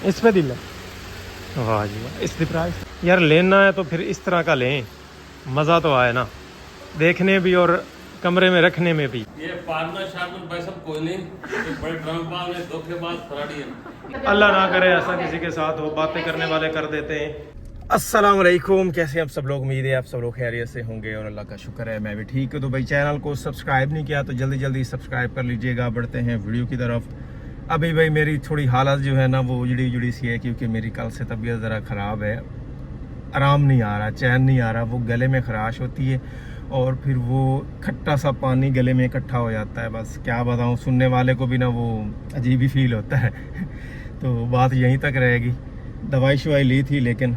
इस पे दिल है। वाह जी वाह, इसकी प्राइस यार लेना है तो फिर इस तरह का लें, मज़ा तो आए ना देखने भी और कमरे में रखने में भी। ये पार्टनर शार्टनर भाई सब कोई नहीं, ये बड़े ड्रमबाज में धोखेबाज खिलाड़ी है। अल्लाह ना करे ऐसा किसी के साथ हो, बातें करने वाले कर देते हैं। अस्सलाम वालेकुम, कैसे आप सब लोग? उम्मीद है आप सब लोग खैरियत से होंगे और अल्लाह का शुक्र है मैं भी ठीक हूँ। तो भाई चैनल को सब्सक्राइब नहीं किया तो जल्दी जल्दी सब्सक्राइब कर लीजिएगा। बढ़ते हैं वीडियो की तरफ। अभी भाई मेरी थोड़ी हालत जो है ना वो उजड़ी उजड़ी सी है, क्योंकि मेरी कल से तबीयत ज़रा ख़राब है, आराम नहीं आ रहा, चैन नहीं आ रहा, वो गले में खराश होती है और फिर वो खट्टा सा पानी गले में इकट्ठा हो जाता है। बस क्या बताऊँ, सुनने वाले को भी ना वो अजीब ही फील होता है तो बात यहीं तक रहेगी। दवाई शवाई ली थी लेकिन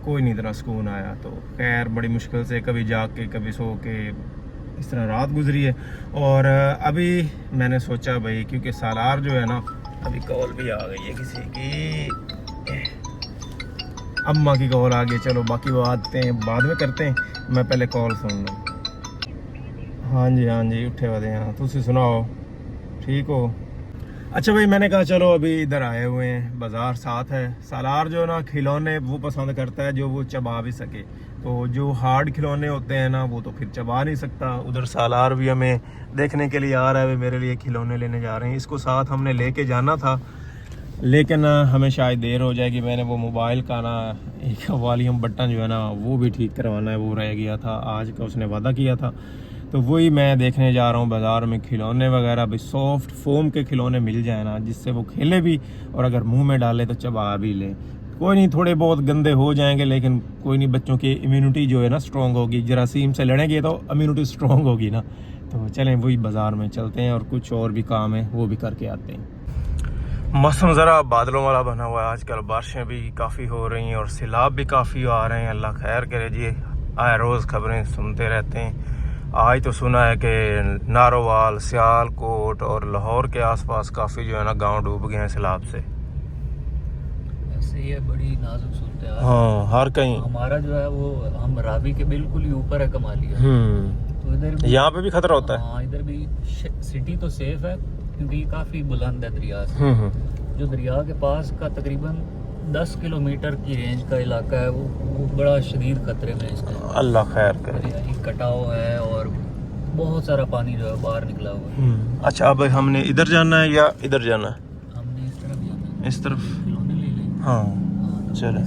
कोई नहीं इतना सुकून आया। तो खैर बड़ी मुश्किल से कभी जाग के कभी सो के इस तरह रात गुजरी है। और अभी मैंने सोचा भाई, क्योंकि सालार जो है ना, अभी कॉल भी आ गई है किसी की, अम्मा की कॉल आ गई। चलो बाकी बातें बाद में करते हैं, मैं पहले कॉल सुन लूँ। हाँ जी उठे वधे हाँ, तुसी सुनाओ ठीक हो? अच्छा भाई मैंने कहा चलो अभी इधर आए हुए हैं, बाज़ार साथ है। सालार जो ना खिलौने वो पसंद करता है जो वो चबा भी सके, तो जो हार्ड खिलौने होते हैं ना वो तो फिर चबा नहीं सकता। उधर सालार भी हमें देखने के लिए आ रहा है, मेरे लिए खिलौने लेने जा रहे हैं। इसको साथ हमने लेके जाना था लेकिन हमें शायद देर हो जाएगी। मैंने वो मोबाइल का ना एक वॉल्यूम बटन जो है ना वो भी ठीक करवाना है, वो रह गया था, आज का उसने वादा किया था। तो वही मैं देखने जा रहा हूँ बाज़ार में खिलौने वगैरह भी, सॉफ्ट फोम के खिलौने मिल जाए ना जिससे वो खेले भी और अगर मुंह में डाले तो चबा भी ले। कोई नहीं, थोड़े बहुत गंदे हो जाएंगे लेकिन कोई नहीं, बच्चों की इम्यूनिटी जो है ना स्ट्रॉन्ग होगी। जरासीम से लड़ेंगे तो इम्यूनिटी स्ट्रॉन्ग होगी ना। तो चलें वही बाज़ार में चलते हैं और कुछ और भी काम है वो भी करके आते हैं। मौसम ज़रा बादलों वाला बना हुआ है आजकल, बारिशें भी काफ़ी हो रही हैं और सैलाब भी काफ़ी आ रहे हैं। अल्लाह खैर करे जी, आए रोज़ खबरें सुनते रहते हैं। आज तो सुना है कि नारोवाल, सियालकोट और लाहौर के आसपास काफ़ी जो है ना गांव डूब गए हैं सैलाब से। ऐसे ये बड़ी नाजुक सूरत है। हाँ हर कहीं। हमारा जो है वो हम रावी के बिल्कुल ही ऊपर है कमालिया, तो इधर यहाँ पे भी खतरा होता है। हाँ इधर भी सिटी तो सेफ है क्योंकि ये काफी बुलंद है दरिया से। जो दरिया के पास का तकरीबन 10 किलोमीटर की रेंज का इलाका है वो बड़ा शदीद खतरे में है इसका। अल्लाह खैर करे। दरिया ही कटाव है और बहुत सारा पानी जो है बाहर निकला हुआ है। अच्छा अब हमने इधर जाना है या इधर जाना है? हमने इस तरफ जाना है, इस तरफ खिलौने ले लेंगे। हाँ चले।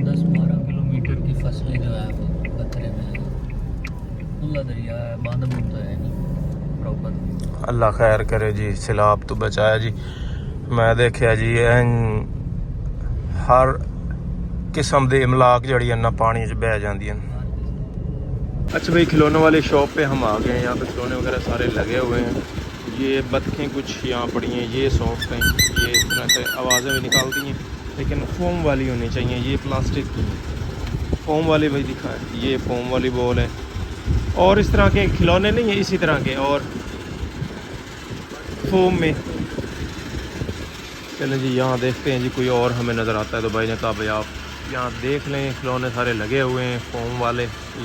10-12 किलोमीटर की फसलें जो है वो खतरे में है। खुला दरिया है, बांध बूंद है नहीं प्रॉपर। अल्लाह खैर करे जी, सैलाब तो बचाया जी। मैं देखा जी हर किस्म के इमलाक जड़ी ना पानी च बह जाती हैं। अच्छा भाई खिलौने वाली शॉप पे हम आ गए हैं। यहाँ पे खिलौने वगैरह सारे लगे हुए हैं। ये बतखें कुछ यहाँ पड़ी हैं, ये सॉफ्ट हैं, ये इस तरह से आवाज़ें भी निकालती हैं लेकिन फोम वाली होनी चाहिए। ये प्लास्टिक की फोम वाली भाई दिखा है, ये फोम वाली बॉल है। और इस तरह के खिलौने नहीं है इसी तरह के और फोम में। चलें जी यहाँ देखते हैं जी, कोई और हमें नज़र आता है तो भाई ने कहा भाई आप यहाँ देख लें, खिलौने सारे लगे हुए हैं, फोम वाले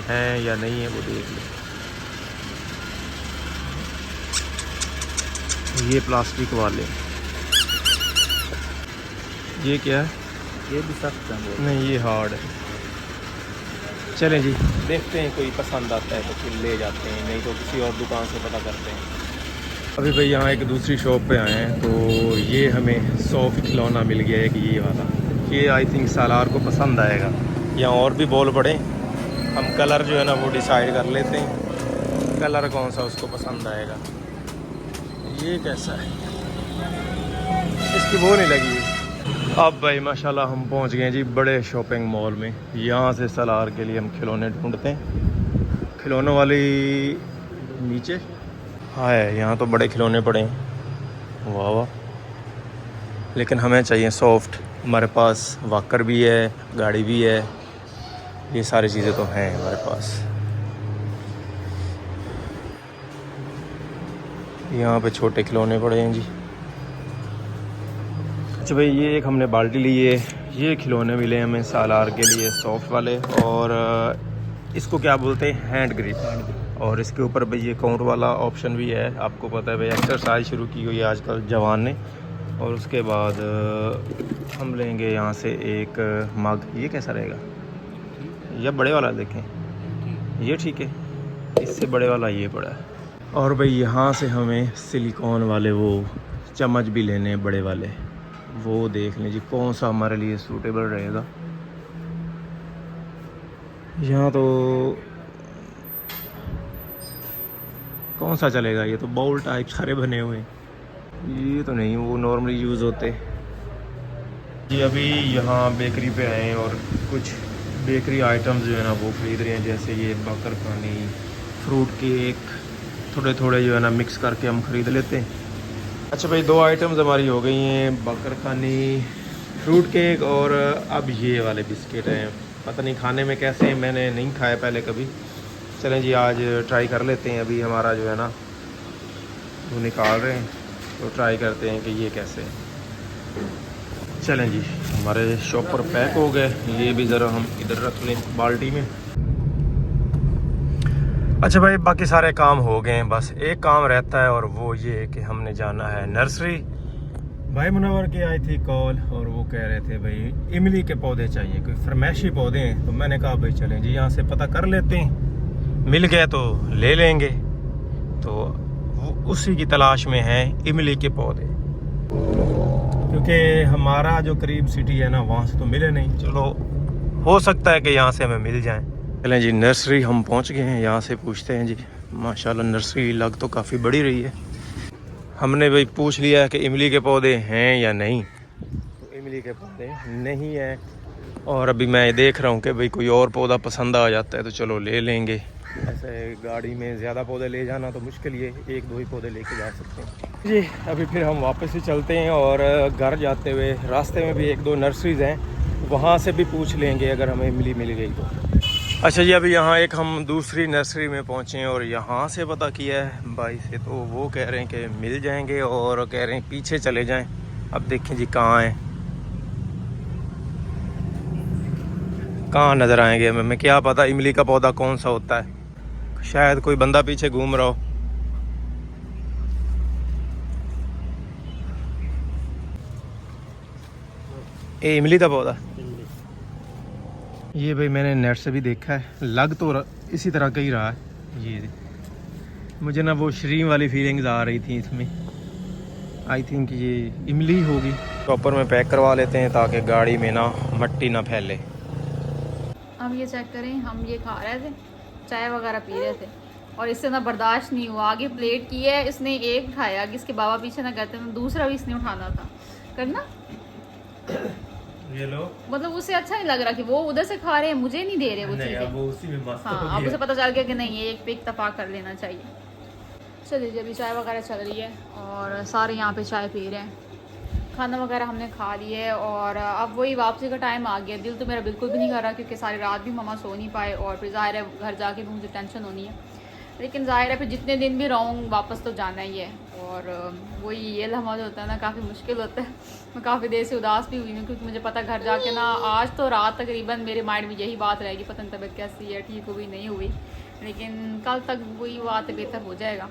हैं या नहीं है वो देख लें। ये प्लास्टिक वाले, ये क्या है? ये भी सख्त है। नहीं ये हार्ड है। चलें जी देखते हैं, कोई पसंद आता है तो फिर ले जाते हैं, नहीं तो किसी और दुकान से पता करते हैं। अभी भाई यहाँ एक दूसरी शॉप पे आए हैं तो ये हमें सॉफ्ट खिलौना मिल गया है कि ये वाला, ये आई थिंक सालार को पसंद आएगा। यहाँ और भी बॉल पड़े, हम कलर जो है ना वो डिसाइड कर लेते हैं, कलर कौन सा उसको पसंद आएगा। ये कैसा है, इसकी वो नहीं लगी। अब भाई माशाल्लाह हम पहुँच गए जी बड़े शॉपिंग मॉल में। यहाँ से सालार के लिए हम खिलौने ढूंढते हैं। खिलौनों वाली नीचे है, यहाँ तो बड़े खिलौने पड़े हैं, वाह वाह। लेकिन हमें चाहिए सॉफ्ट। हमारे पास वॉकर भी है, गाड़ी भी है, ये सारी चीज़ें तो हैं हमारे पास। यहाँ पे छोटे खिलौने पड़े हैं जी। अच्छा भाई ये एक हमने बाल्टी ली है, ये खिलौने मिले हमें सालार के लिए सॉफ्ट वाले, और इसको क्या बोलते हैं, हैंड ग्रिप। और इसके ऊपर भाई ये काउंट वाला ऑप्शन भी है। आपको पता है भाई एक्सरसाइज शुरू की हुई है आजकल जवान ने, और उसके बाद हम लेंगे यहाँ से एक मग। ये कैसा रहेगा? ये बड़े वाला देखें, ये ठीक है। इससे बड़े वाला ये पड़ा है। और भाई यहाँ से हमें सिलिकॉन वाले वो चम्मच भी लेने हैं बड़े वाले। वो देख लें जी कौन सा हमारे लिए सूटेबल रहेगा। यहाँ तो कौन सा चलेगा? ये तो बाउल टाइप सारे बने हुए हैं। ये तो नहीं, वो नॉर्मली यूज़ होते जी। अभी यहाँ बेकरी पे आए हैं और कुछ बेकरी आइटम्स जो है ना वो ख़रीद रहे हैं, जैसे ये बकरखानी, फ्रूट केक, थोड़े थोड़े जो है ना मिक्स करके हम ख़रीद लेते हैं। अच्छा भाई, 2 आइटम्स हमारी हो गई हैं, बकरखानी, फ्रूट केक और अब ये वाले बिस्किट हैं। पता नहीं खाने में कैसे हैं, मैंने नहीं खाया पहले कभी। चलें जी आज ट्राई कर लेते हैं। अभी हमारा जो है ना वो निकाल रहे हैं, तो ट्राई करते हैं कि ये कैसे है। चलें जी, हमारे शॉपर पैक हो गए। ये भी ज़रा हम इधर रख लें बाल्टी में। अच्छा भाई, बाकी सारे काम हो गए हैं, बस एक काम रहता है और वो ये है कि हमने जाना है नर्सरी। भाई मुनव्वर की आई थी कॉल और वो कह रहे थे भाई इमली के पौधे चाहिए, कोई फरमाइशी पौधे हैं। तो मैंने कहा भाई चलें जी यहाँ से पता कर लेते हैं, मिल गए तो ले लेंगे। तो वो उसी की तलाश में है इमली के पौधे, क्योंकि हमारा जो करीब सिटी है ना वहाँ से तो मिले नहीं। चलो हो सकता है कि यहाँ से हमें मिल जाए। चलें जी, नर्सरी हम पहुँच गए हैं, यहाँ से पूछते हैं जी। माशाल्लाह नर्सरी लग तो काफ़ी बड़ी रही है। हमने भाई पूछ लिया है कि इमली के पौधे हैं या नहीं, तो इमली के पौधे नहीं है। और अभी मैं देख रहा हूँ कि भाई कोई और पौधा पसंद आ जाता है तो चलो ले लेंगे। ऐसे गाड़ी में ज़्यादा पौधे ले जाना तो मुश्किल ही है, 1-2 ही पौधे लेके जा सकते हैं जी। अभी फिर हम वापस ही चलते हैं और घर जाते हुए रास्ते में भी 1-2 नर्सरीज़ हैं, वहाँ से भी पूछ लेंगे अगर हमें इमली मिल गई तो। अच्छा जी, अभी यहाँ एक हम दूसरी नर्सरी में पहुँचे हैं और यहाँ से पता किया है भाई से, तो वो कह रहे हैं कि मिल जाएंगे और कह रहे हैं पीछे चले जाएं। अब देखें जी कहाँ हैं, कहाँ नज़र आएंगे हमें क्या पता इमली का पौधा कौन सा होता है। शायद कोई बंदा पीछे घूम रहा हो। ये इमली का पौधा, ये भाई मैंने नेट से भी देखा है, लग तो इसी तरह का ही रहा है। ये मुझे ना वो श्रीम वाली फीलिंग्स आ रही थी इसमें। आई थिंक ये इमली होगी। प्रॉपर में पैक करवा लेते हैं ताकि गाड़ी में ना मट्टी ना फैले। अब ये चेक करें, हम ये खा रहे थे, चाय वगैरह पी रहे थे और इससे ना बर्दाश्त नहीं हुआ। आगे प्लेट की है इसने, एक खाया कि इसके बाबा पीछे ना करते ना, दूसरा भी इसने उठाना था करना। ये लो, मतलब उसे अच्छा नहीं लग रहा कि वो उधर से खा रहे हैं, मुझे नहीं दे रहे वो चीज़ें। वो उसी में मस्त हाँ, अब उसे पता चल गया कि नहीं ये एक पे इत्तेफाक कर लेना चाहिए। चलिए जी, अभी चाय वगैरह चल रही है और सारे यहाँ पे चाय पी रहे हैं। खाना वगैरह हमने खा लिया है और अब वही वापसी का टाइम आ गया। दिल तो मेरा बिल्कुल भी नहीं कर रहा क्योंकि सारी रात भी मम्मा सो नहीं पाए और फिर ज़ाहिर है घर जाके भी मुझे टेंशन होनी है, लेकिन ज़ाहिर है फिर जितने दिन भी रहूँ वापस तो जाना ही है। और वही ये लम्हा जो होता है ना काफ़ी मुश्किल होता है। मैं काफ़ी देर से उदास भी हुई हूँ क्योंकि मुझे पता घर जाके ना आज तो रात तकरीबन मेरे माइंड में यही बात रहेगी, पता नहीं तबीयत कैसी है, ठीक हुई नहीं हुई, लेकिन कल तक वही बात बेहतर हो जाएगा।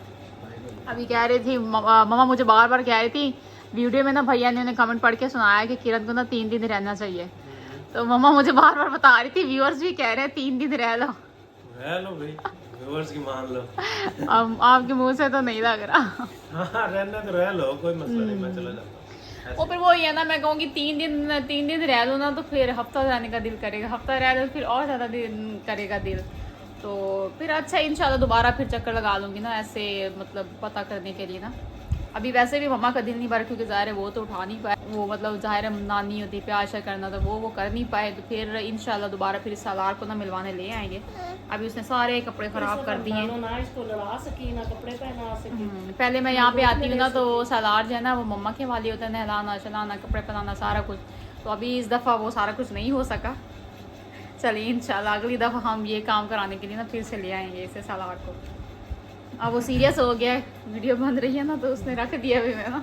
अभी कह रही थी मम्मा, मुझे बार बार कह रही थी वीडियो में ना, भैया ने उन्हें कमेंट पढ़ के सुनाया कि किरण को ना 3 दिन रहना चाहिए। तो मम्मा मुझे बार बार बता रही थी, व्यूअर्स भी कह रहे हैं 3 दिन रह लो भाई, व्यूअर्स की मान लो। अब आपके मुंह से तो नहीं लग रहा। हाँ, रहना तो रह लो, कोई मसला नहीं, मैं चला जाता। वो फिर वही है ना, मैं कहूँगी 3 दिन रह लो ना तो फिर हफ्ता रहने का दिल करेगा, हफ्ता रह लो फिर और ज़्यादा दिन करेगा दिल। तो फिर अच्छा इंशाल्लाह दोबारा फिर चक्कर लगा लूँगी ना, ऐसे मतलब पता करने के लिए ना। अभी वैसे भी मम्मा का दिल नहीं भरा क्योंकि ज़ाहिर है वो तो उठा नहीं पाए, वो मतलब ज़ाहिर है नानी होती प्यार शा करना तो वो कर नहीं पाए। तो फिर इंशाल्लाह दोबारा फिर इस सालार को ना मिलवाने ले आएंगे। अभी उसने सारे कपड़े ख़राब कर दिए। पहले मैं यहाँ पे आती हूँ ना तो सालार जो है ना वो मम्मा के वाली होता है, नहलाना चलाना कपड़े पहनाना सारा कुछ। तो अभी इस दफ़ा वो सारा कुछ नहीं हो सका। चलिए इंशाल्लाह अगली दफ़ा हम ये काम कराने के लिए ना फिर से ले आएंगे इसे सालार को। अब वो सीरियस हो गया है, वीडियो बन रही है ना तो उसने रख दिया अभी मैं ना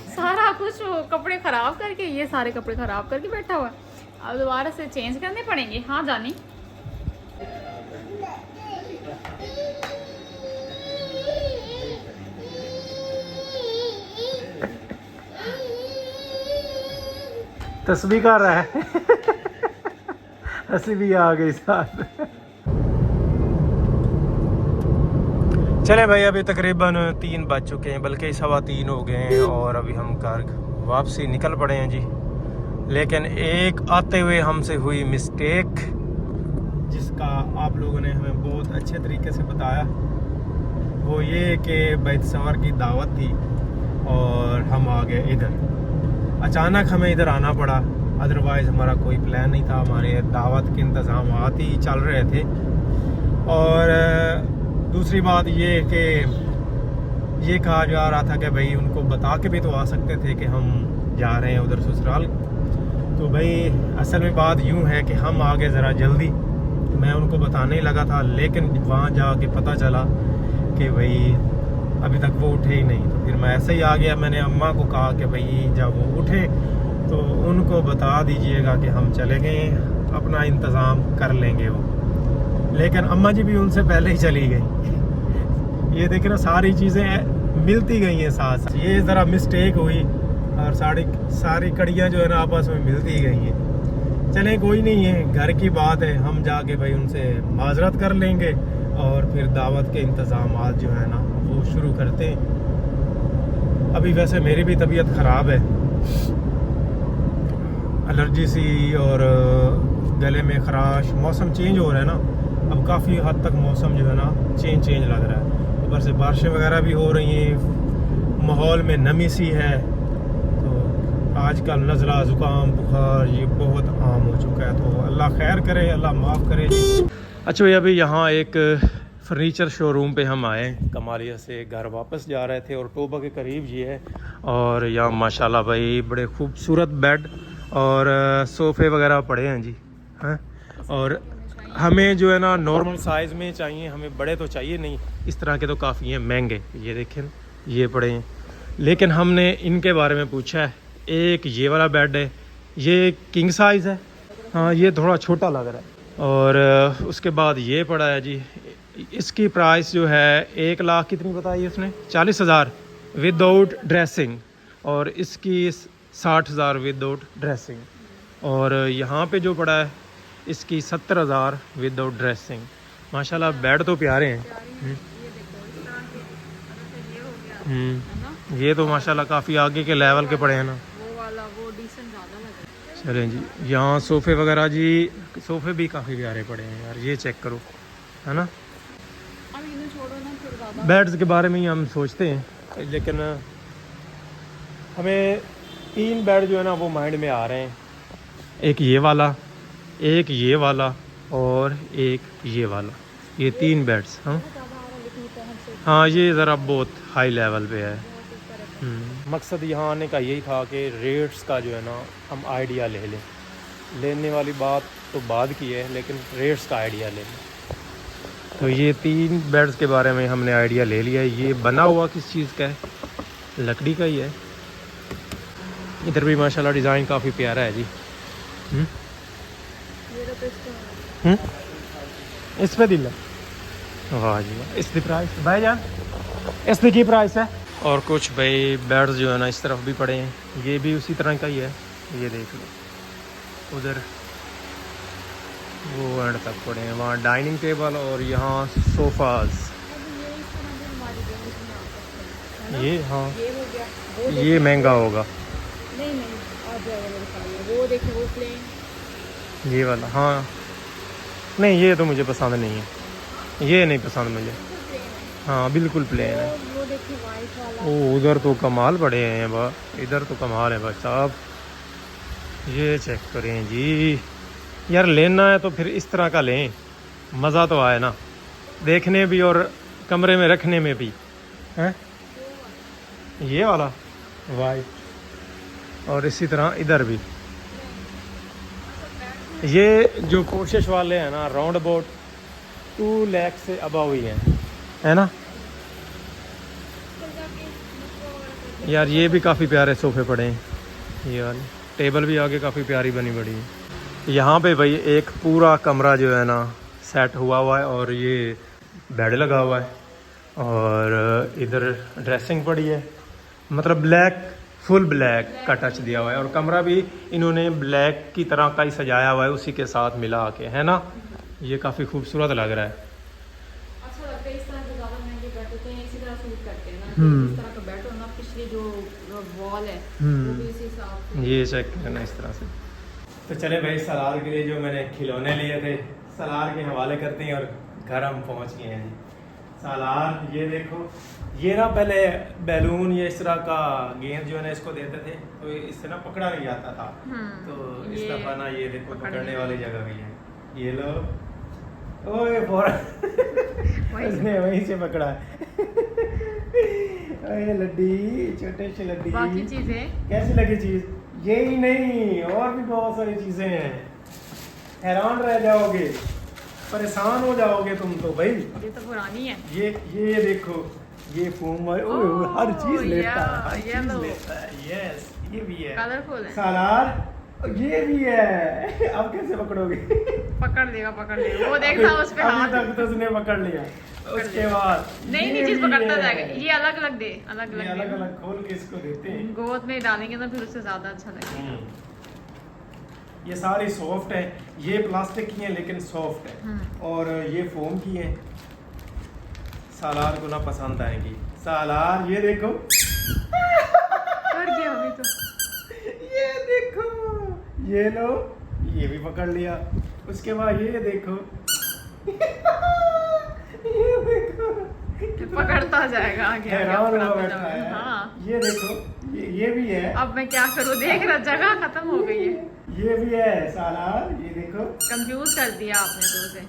सारा कुछ वो कपड़े ख़राब करके, ये सारे कपड़े ख़राब करके बैठा हुआ है। अब दोबारा से चेंज करने पड़ेंगे। हाँ जानी, तस्बीह कर रहा है हंसी भी आ गई साथ। चले भाई, अभी तकरीबन 3 बज चुके हैं, बल्कि 3:15 हो गए हैं और अभी हम घर वापसी निकल पड़े हैं जी। लेकिन एक आते हुए हमसे हुई मिस्टेक, जिसका आप लोगों ने हमें बहुत अच्छे तरीके से बताया। वो ये कि बैत सवार की दावत थी और हम आ गए इधर। अचानक हमें इधर आना पड़ा, अदरवाइज़ हमारा कोई प्लान नहीं था। हमारे दावत के इंतज़ाम ही चल रहे थे। और दूसरी बात ये कि ये कहा जा रहा था कि भाई उनको बता के भी तो आ सकते थे कि हम जा रहे हैं उधर ससुराल। तो भाई असल में बात यूँ है कि हम आ गए ज़रा जल्दी, मैं उनको बताने ही लगा था, लेकिन वहाँ जाके पता चला कि भाई अभी तक वो उठे ही नहीं। तो फिर मैं ऐसे ही आ गया। मैंने अम्मा को कहा कि भाई जब वो उठे तो उनको बता दीजिएगा कि हम चले गए, अपना इंतज़ाम कर लेंगे वो। लेकिन अम्मा जी भी उनसे पहले ही चली गई। ये देख रहे, सारी चीज़ें मिलती गई हैं साथ साथ। ये ज़रा मिस्टेक हुई और सारी कड़ियाँ जो है ना आपस में मिलती गई हैं। चलें कोई नहीं है, घर की बात है, हम जाके भाई उनसे माजरत कर लेंगे और फिर दावत के इंतज़ाम जो है ना वो शुरू करते हैं। अभी वैसे मेरी भी तबीयत ख़राब है, एलर्जी सी और गले में खराश। मौसम चेंज हो रहा है ना, अब काफ़ी हद तक मौसम जो है ना चेंज लग रहा है। ऊपर से बारिशें वगैरह भी हो रही हैं, माहौल में नमी सी है। तो आजकल नज़ला ज़ुकाम बुखार ये बहुत आम हो चुका है। तो अल्लाह खैर करे, अल्लाह माफ़ करे जी। अच्छा भाई, अभी यहाँ एक फर्नीचर शोरूम पे हम आए, कमालिया से घर वापस जा रहे थे और टोबा के करीब ये है। और यहाँ माशाल्लाह भाई बड़े खूबसूरत बेड और सोफ़े वगैरह पड़े हैं जी, हैं। और हमें जो है ना नॉर्मल साइज़ में चाहिए, हमें बड़े तो चाहिए नहीं। इस तरह के तो काफ़ी हैं महंगे, ये देखें ये पड़े हैं। लेकिन हमने इनके बारे में पूछा है। एक ये वाला बेड है, ये किंग साइज़ है, हाँ ये थोड़ा छोटा लग रहा है। और उसके बाद ये पड़ा है जी, इसकी प्राइस जो है 1 लाख कितनी बताई उसने, 40,000 विदाउट ड्रेसिंग, और इसकी 60,000 विदाउट ड्रेसिंग। और यहाँ पे जो पड़ा है इसकी 70,000 विदाउट ड्रेसिंग। माशाल्लाह बेड तो प्यारे हैं। ये तो माशाल्लाह काफ़ी आगे के लेवल के पड़े हैं ना। चलें जी, यहाँ सोफ़े वगैरह जी, सोफ़े भी काफ़ी प्यारे पड़े हैं यार, ये चेक करो, है ना। बेड्स के बारे में ही हम सोचते हैं, लेकिन हमें 3 बेड जो है ना वो माइंड में आ रहे हैं। एक ये वाला, एक ये वाला और एक ये वाला, ये 3 बेड्स। हाँ ये ज़रा बहुत हाई लेवल पे है। मकसद यहाँ आने का यही था कि रेट्स का जो है ना हम आइडिया ले लें। लेने वाली बात तो बाद की है, लेकिन रेट्स का आइडिया ले लें। तो ये 3 बेड्स के बारे में हमने आइडिया ले लिया। ये बना हुआ किस चीज़ का है, लकड़ी का ही है। इधर भी माशाल्लाह डिज़ाइन काफ़ी प्यारा है जी। इस पे दिल है, वाह जी वाह। इसकी प्राइस भाईजान, इसकी की प्राइस है? और कुछ भाई बेड्स जो है ना इस तरफ भी पड़े हैं, ये भी उसी तरह का ही है। ये देख लो, उधर वो एंड तक पड़े हैं, वहाँ डाइनिंग टेबल और यहाँ सोफ़ाज़। ये हाँ ये महंगा होगा। वो देखिए वो प्लेन, ये वाला हाँ नहीं ये तो मुझे पसंद नहीं है, ये नहीं पसंद मुझे। हाँ बिल्कुल प्लेन है। वो देखिए वाइट वाला। ओ उधर तो कमाल पड़े हैं बा, इधर तो कमाल है भाई साहब। ये चेक करें जी यार, लेना है तो फिर इस तरह का लें, मज़ा तो आए ना देखने भी और कमरे में रखने में भी, हैं। ये वाला वाइट, और इसी तरह इधर भी। ये जो कोशिश वाले हैं ना राउंड अबाउट 2 लाख से अबव ही हैं, है ना यार। ये भी काफ़ी प्यारे सोफ़े पड़े हैं, ये वाली टेबल भी आगे काफ़ी प्यारी बनी पड़ी है। यहाँ पे भाई एक पूरा कमरा जो है ना सेट हुआ है और ये बेड लगा हुआ है और इधर ड्रेसिंग पड़ी है। मतलब ब्लैक फुल ब्लैक का टच दिया हुआ है और कमरा भी इन्होंने ब्लैक की तरह का ही सजाया हुआ है, उसी के साथ मिला के, है ना। ये काफ़ी खूबसूरत लग रहा है। अच्छा लगता है इस तरह के ज़्यादा महंगे बेड होते हैं, इसी तरह सूट करते हैं ना, इस तरह का बेड हो ना, पिछली जो वॉल है वो भी इसी हिसाब से। ये चेक करना इस तरह से। तो चले भाई, सलार के लिए जो मैंने खिलौने लिए थे सलार के हवाले करते हैं और घर हम पहुंच गए हैं जी। सलार ये देखो, ये ना पहले बैलून या इस तरह का गेंद जो है ना इसको देते थे तो इससे ना पकड़ा नहीं जाता था, तो इस ये दफा ना ये देखो पकड़ने पकड़ने वाली जगह भी है। ये लो, ओए उसने वहीं से पकड़ा है। ओए लड्डी, छोटे से लड्डी। बाकी चीजें कैसी लगी चीज? यही नहीं, और भी बहुत सारी चीजें हैं। हैरान रह जाओगे, परेशान हो जाओगे तुम तो भाई। ये तो पुरानी है। ये देखो, ये फोम हर चीज लेता है, हर ये चीज लो। लेता है। यस, ये भी है कलरफुल है। सालार, ये भी है। अब कैसे पकड़ोगे? पकड़ लेगा वो देखता उस पे अभी हाथ। तक तो उसने पकड़ लिया, उसके बाद नहीं ये चीज भी पकड़ता है। जाएगा। ये अलग अलग दे, अलग ये अलग अलग दे। अलग खोल के इसको देते हैं। गोद में डालेंगे तो फिर उससे ज्यादा अच्छा लगेगा। ये सारी सॉफ्ट है, ये प्लास्टिक की है लेकिन सॉफ्ट है, और ये फोम की है। सालार को ना पसंद आएगी। सालार ये देखो, कर गया अभी तो। ये देखो, ये लो, ये भी पकड़ लिया। उसके बाद ये देखो, ये देखो, पकड़ता जाएगा आगे आगे हैरान अपना हुआ अपना। बैठा है। हाँ, ये देखो, ये भी है, अब मैं क्या करूँ, देख रहा जगह खत्म हो गई है। ये भी है सालार, ये देखो। कंफ्यूज कर दिया आपने तो उसे।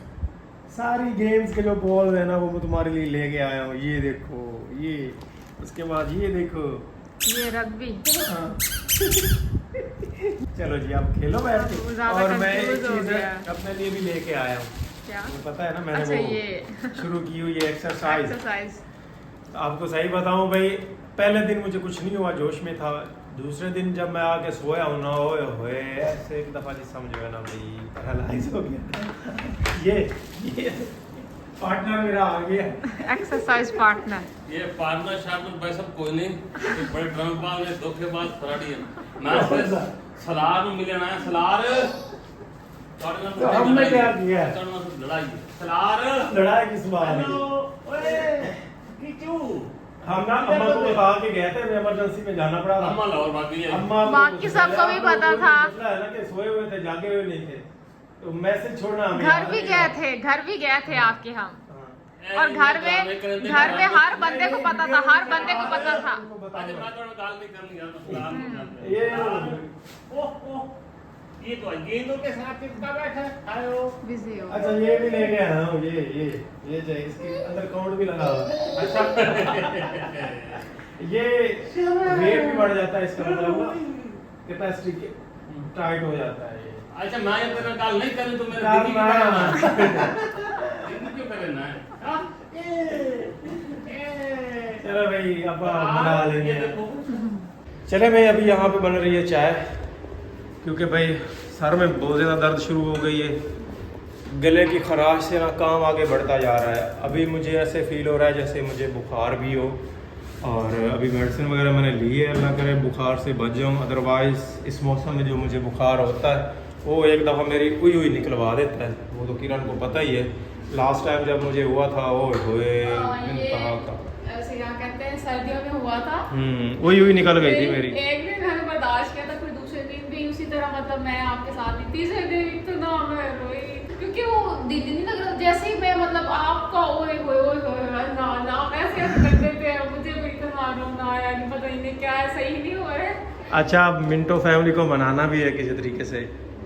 सारी गेम्स के जो बॉल है ना वो मैं तुम्हारे लिए लेके आया हूँ। ये देखो, ये, उसके बाद ये देखो, ये रग्बी। हाँ। चलो जी, अब खेलो बैठ अब के। ज़्यादा और मैं एक confuse हो चीज गया। अपने लिए भी लेके आया हूँ। क्या? तुम्हें पता है ना, मैंने अच्छा, वो ये शुरू की हुई एक्सरसाइज। एक्सरसाइज। आपको सही बताऊं भाई, पहले दिन मुझे कुछ नहीं हुआ, जोश में था। दूसरे दिन जब मैं आके सोया हूँ ना, ओए होए, ऐसे एक दफा जी समझो है ना भाई, पैरालाइज हो गया। ये पार्टनर मेरा आ गया। Exercise partner. ये पार्टनर शार्टनर भाई सब कोई नहीं, ये बड़े ड्रमबाज ने धोखेबाज फराडी है। मैं से सलार में मिले ना, सलार तो हमने क्या किया? लड़ाई सलार लड़ाई किस बात हेलो, की? ओए किचू हम ना अम्मा को बता के गए थे, इमरजेंसी में जाना पड़ा था। अम्मा लाहौर बाकी है। अम्मा को बाकी सबको भी पता था। मसला है ना कि सोए हुए थे, जागे हुए नहीं थे, तो मैसेज छोड़ना हमें घर याद भी नहीं गए रहा। थे, घर भी गए थे आपके हम। हाँ। और घर में हर बंदे को पता था, हर बंदे को पता था। उनको बता आज दो। मैं थोड़ा गाल नहीं करनी यार, सलार नहीं करनी। ये ओह ये तो गेंदों के साथ कितना बैठा है। आयो बिजी हो। अच्छा, ये भी लेके आया हूँ। ये चाहिए, इसके अंदर काउंट भी लगा हुआ है। अच्छा ये वेट भी बढ़ जाता है इसका, मतलब कैपेसिटी टाइट हो जाता है ये। अच्छा मैं ये तेरा गाल नहीं करूं तो मेरे गाल दीदी ना। क्यों करना है? हाँ? चलो भाई, अब बना ये लेंगे। देखो चले भाई, अभी यहाँ पे बन रही है चाय, क्योंकि भाई सर में बहुत ज़्यादा दर्द शुरू हो गई है। गले की खराश से ना काम आगे बढ़ता जा रहा है। अभी मुझे ऐसे फील हो रहा है जैसे मुझे बुखार भी हो, और अभी मेडिसिन वगैरह मैंने ली है, अल्लाह करे बुखार से बच जाऊँ। अदरवाइज़ इस मौसम में जो मुझे बुखार होता है वो एक दफ़ा मेरी हुई निकलवा देता है। वो तो किरण को पता ही है, लास्ट टाइम जब मुझे हुआ था वो होए इंतहा का, ऐसे क्या कहते हैं, सर्दियों में हुआ था। हुई निकल गई थी मेरी। एक दिन मैंने बर्दाश्त किया था, फिर दूसरे दिन भी उसी तरह, मतलब मैं आपके साथ थी। तीसरे दिन इतना मैं रोई, क्योंकि वो दिल नहीं लग रहा। जैसे ही मैं, मतलब आपका ओए होए ना ना ऐसे करते थे, मुझे बिल्कुल मालूम ना आया, नहीं पता इन्हें क्या है, सही नहीं हो रहा है। अच्छा, अब मिंटो फैमिली को मनाना भी है किसी तरीके से,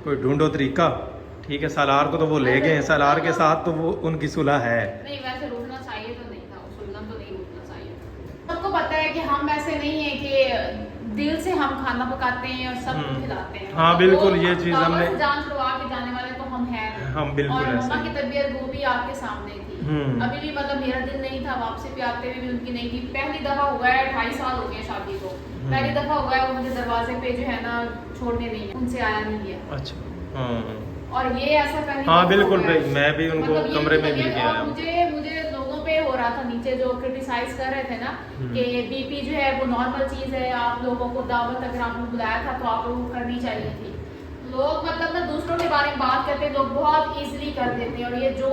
कोई ढूंढो तरीका। ठीक है, सालार को तो वो ले गए हैं, सालार के साथ तो वो उनकी सुलह है। नहीं, वैसे रुकना चाहिए तो नहीं था, सुलना तो नहीं रुकना चाहिए। सबको पता है कि हम वैसे नहीं है कि दिल से हम खाना पकाते हैं और सबको खिलाते हैं। हाँ, बिल्कुल, ये चीज़ हमने जान छुड़वा के जाने वाले तो हम हैं। हम बिल्कुल और ऐसे मम्मा ही। की तबीयत वो भी आपके सामने थी। अभी भी, मतलब मेरा दिल नहीं था, वापसी पे आते हुए भी उनकी नहीं थी। पहली दफा हुआ है, 2.5 साल हो गए शादी को, पहली दफा हुआ है वो मुझे दरवाजे पे जो है ना छोड़ने नहीं है, उनसे आया नहीं है। अच्छा, हाँ और ये ऐसा पहली हाँ दफा बिल्कुल हुआ है। भाई, मैं भी उनको मतलब ये कमरे में तबीयत मिल के और आया हूँ। मुझे लोगों पे हो रहा रहा था नीचे, जो क्रिटिसाइज कर रहे थे ना कि बीपी जो है वो नॉर्मल चीज़ है, आप लोगों को दावत अगर आपने बुलाया था तो आप लोगों को करनी चाहिए थी। लोग मतलब ना दूसरों के बारे में बात करते हैं, लोग बहुत इजीली कर देते हैं, और ये जो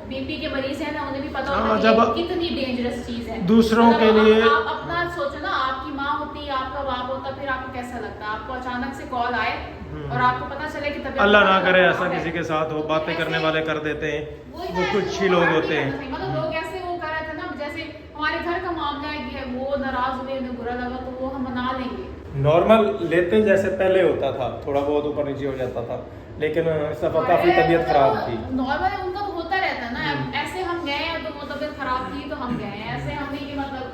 बीपी के मरीज हैं ना उन्हें भी पता होता है कि ये कितनी डेंजरस चीज़ है दूसरों के लिए। आप अपना सोचो ना, आपकी माँ होती, आपका बाप होता, फिर आपको कैसा लगता? आपको अचानक से कॉल आए और आपको पता चले कि तबीयत, अल्लाह ना करे ऐसा किसी के साथ हो, बातें करने वाले कर देते हैं, वो कुछ ही लोग होते हैं। मतलब लोग ऐसे वो कर रहे थे ना, जैसे हमारे घर का मामला है, वो नाराज हुए, उन्हें बुरा लगा तो वो हम मना लेंगे। नॉर्मल लेते जैसे पहले होता था, थोड़ा बहुत ऊपर नीचे हो जाता था, लेकिन इस दफा काफी तबीयत खराब थी। नॉर्मल उनका तो होता रहता है ना, ऐसे हम गए हैं तो वो तबीयत खराब थी तो हम गए हैं, ऐसे हम नहीं कि मतलब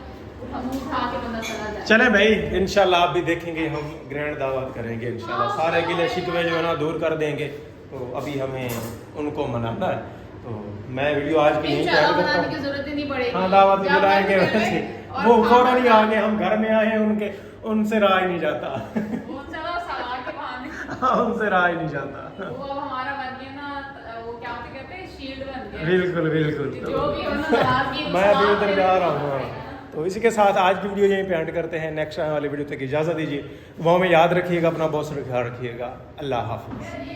हम उठा के बंदा चला जाए। चले भाई, इंशाल्लाह आप भी देखेंगे, हम ग्रैंड दावत करेंगे इंशाल्लाह, सारे गिले शिकवे जो है ना दूर कर देंगे। तो अभी हमें उनको मनाना है, तो मैं वीडियो आज की यहीं पे ऐड करता हूँ। की जरूरत ही नहीं पड़ेगी। हाँ, दावत दिलाएंगे वैसे, वो फौरन ही आ गए, हम घर में आए हैं उनके, उनसे रहा ही नहीं जाता। वो चलो सलाह के बहाने हाँ, उनसे रहा ही नहीं जाता। वो अब हमारा बन गया ना, वो क्या कहते हैं, शील्ड बन गया। बिल्कुल बिल्कुल। जो भी हो ना, नाराजगी मैं अभी उधर जा रहा हूँ। तो इसी के साथ आज की वीडियो यहीं पे एंड करते हैं। नेक्स्ट आने वाली वीडियो तक इजाज़त दीजिए। वो हमें याद रखिएगा, अपना बहुत सा ख्याल रखिएगा। अल्लाह हाफिज़।